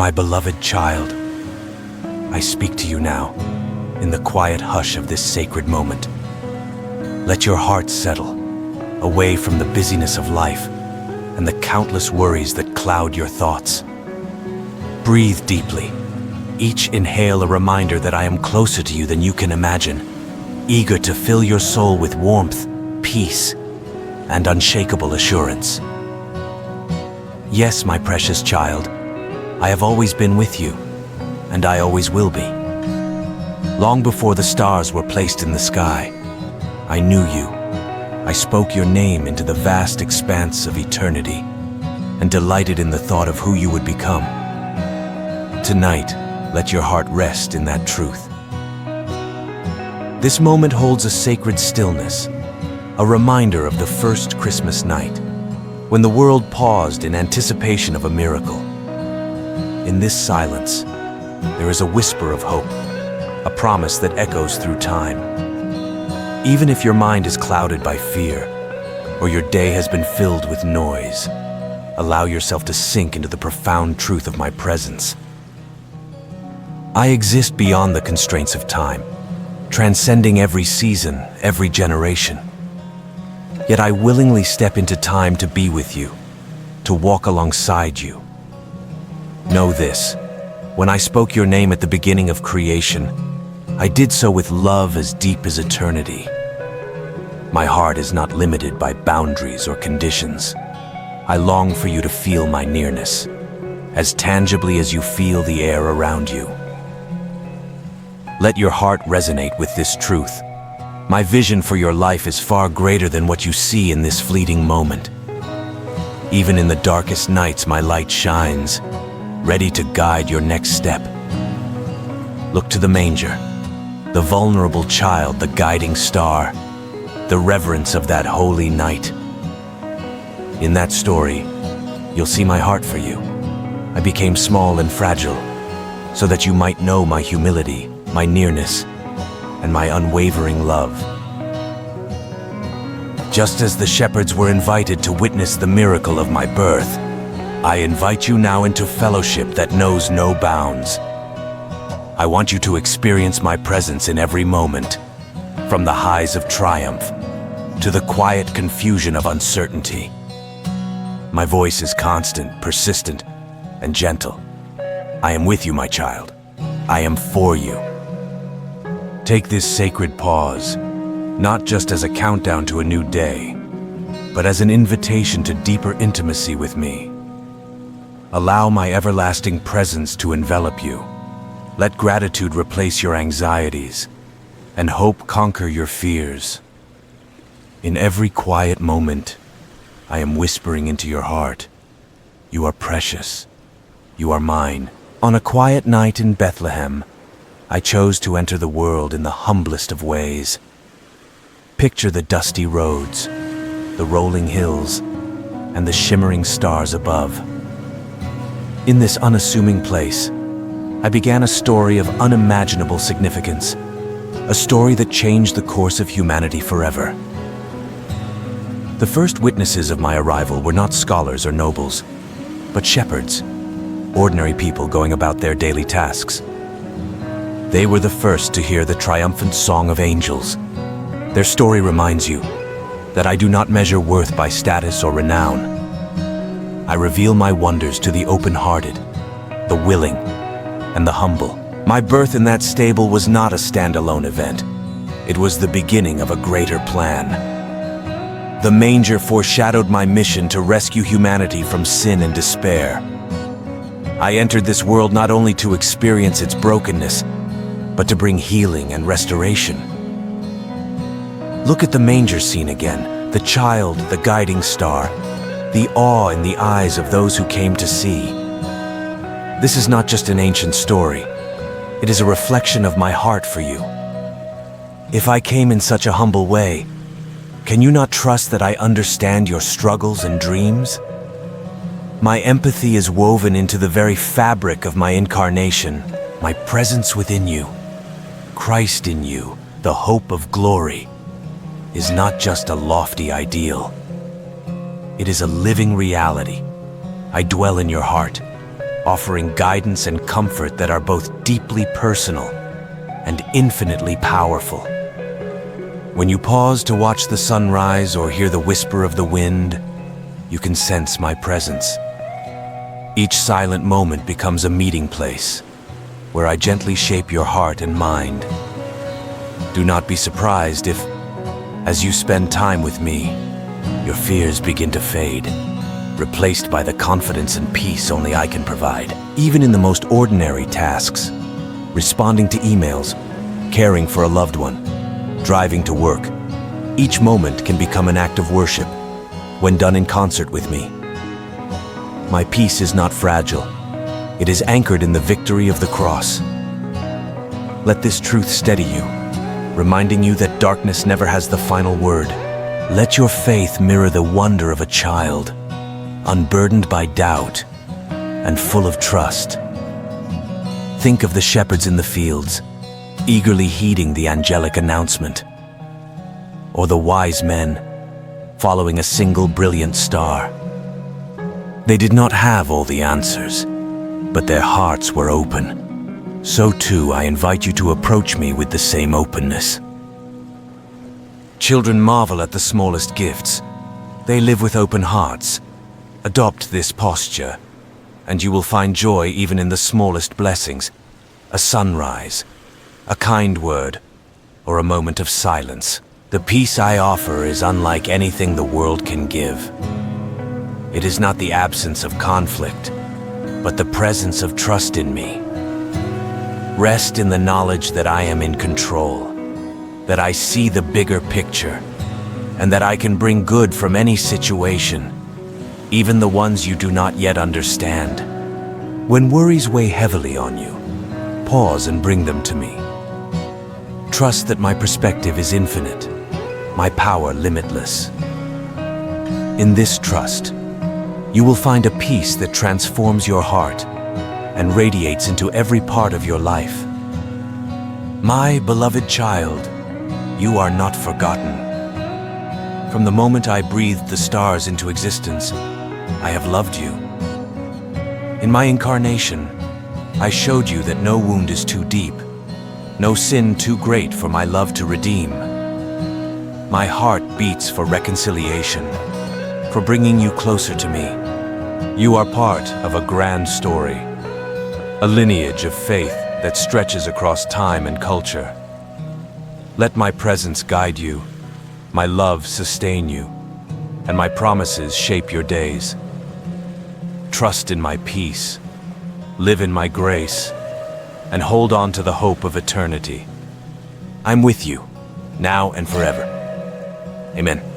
My beloved child, I speak to you now, in the quiet hush of this sacred moment. Let your heart settle, away from the busyness of life and the countless worries that cloud your thoughts. Breathe deeply. Each inhale a reminder that I am closer to you than you can imagine, eager to fill your soul with warmth, peace, and unshakable assurance. Yes, my precious child, I have always been with you, and I always will be. Long before the stars were placed in the sky, I knew you. I spoke your name into the vast expanse of eternity, and delighted in the thought of who you would become. Tonight, let your heart rest in that truth. This moment holds a sacred stillness, a reminder of the first Christmas night, when the world paused in anticipation of a miracle. In this silence, there is a whisper of hope, a promise that echoes through time. Even if your mind is clouded by fear, or your day has been filled with noise, allow yourself to sink into the profound truth of my presence. I exist beyond the constraints of time, transcending every season, every generation. Yet I willingly step into time to be with you, to walk alongside you. Know this, when I spoke your name at the beginning of creation, I did so with love as deep as eternity. My heart is not limited by boundaries or conditions. I long for you to feel my nearness, as tangibly as you feel the air around you. Let your heart resonate with this truth. My vision for your life is far greater than what you see in this fleeting moment. Even in the darkest nights, my light shines, ready to guide your next step. Look to the manger, the vulnerable child, the guiding star, the reverence of that holy night. In that story, you'll see my heart for you. I became small and fragile, so that you might know my humility, my nearness, and my unwavering love. Just as the shepherds were invited to witness the miracle of my birth, I invite you now into fellowship that knows no bounds. I want you to experience my presence in every moment, from the highs of triumph to the quiet confusion of uncertainty. My voice is constant, persistent, and gentle. I am with you, my child. I am for you. Take this sacred pause, not just as a countdown to a new day, but as an invitation to deeper intimacy with me. Allow my everlasting presence to envelop you. Let gratitude replace your anxieties, and hope conquer your fears. In every quiet moment, I am whispering into your heart, you are precious. You are mine. On a quiet night in Bethlehem, I chose to enter the world in the humblest of ways. Picture the dusty roads, the rolling hills, and the shimmering stars above. In this unassuming place, I began a story of unimaginable significance, a story that changed the course of humanity forever. The first witnesses of my arrival were not scholars or nobles, but shepherds, ordinary people going about their daily tasks. They were the first to hear the triumphant song of angels. Their story reminds you that I do not measure worth by status or renown. I reveal my wonders to the open-hearted, the willing, and the humble. My birth in that stable was not a standalone event. It was the beginning of a greater plan. The manger foreshadowed my mission to rescue humanity from sin and despair. I entered this world not only to experience its brokenness, but to bring healing and restoration. Look at the manger scene again, the child, the guiding star, the awe in the eyes of those who came to see. This is not just an ancient story. It is a reflection of my heart for you. If I came in such a humble way, can you not trust that I understand your struggles and dreams? My empathy is woven into the very fabric of my incarnation, my presence within you. Christ in you, the hope of glory, is not just a lofty ideal. It is a living reality. I dwell in your heart, offering guidance and comfort that are both deeply personal and infinitely powerful. When you pause to watch the sunrise or hear the whisper of the wind, you can sense my presence. Each silent moment becomes a meeting place where I gently shape your heart and mind. Do not be surprised if, as you spend time with me, your fears begin to fade, replaced by the confidence and peace only I can provide. Even in the most ordinary tasks, responding to emails, caring for a loved one, driving to work, each moment can become an act of worship when done in concert with me. My peace is not fragile. It is anchored in the victory of the cross. Let this truth steady you, reminding you that darkness never has the final word. Let your faith mirror the wonder of a child, unburdened by doubt and full of trust. Think of the shepherds in the fields, eagerly heeding the angelic announcement, or the wise men following a single brilliant star. They did not have all the answers, but their hearts were open. So too, I invite you to approach me with the same openness. Children marvel at the smallest gifts. They live with open hearts. Adopt this posture, and you will find joy even in the smallest blessings. A sunrise, a kind word, or a moment of silence. The peace I offer is unlike anything the world can give. It is not the absence of conflict, but the presence of trust in me. Rest in the knowledge that I am in control, that I see the bigger picture, and that I can bring good from any situation, even the ones you do not yet understand. When worries weigh heavily on you, pause and bring them to me. Trust that my perspective is infinite, my power limitless. In this trust, you will find a peace that transforms your heart and radiates into every part of your life. My beloved child, you are not forgotten. From the moment I breathed the stars into existence, I have loved you. In my incarnation, I showed you that no wound is too deep, no sin too great for my love to redeem. My heart beats for reconciliation, for bringing you closer to me. You are part of a grand story, a lineage of faith that stretches across time and culture. Let my presence guide you, my love sustain you, and my promises shape your days. Trust in my peace, live in my grace, and hold on to the hope of eternity. I'm with you, now and forever. Amen.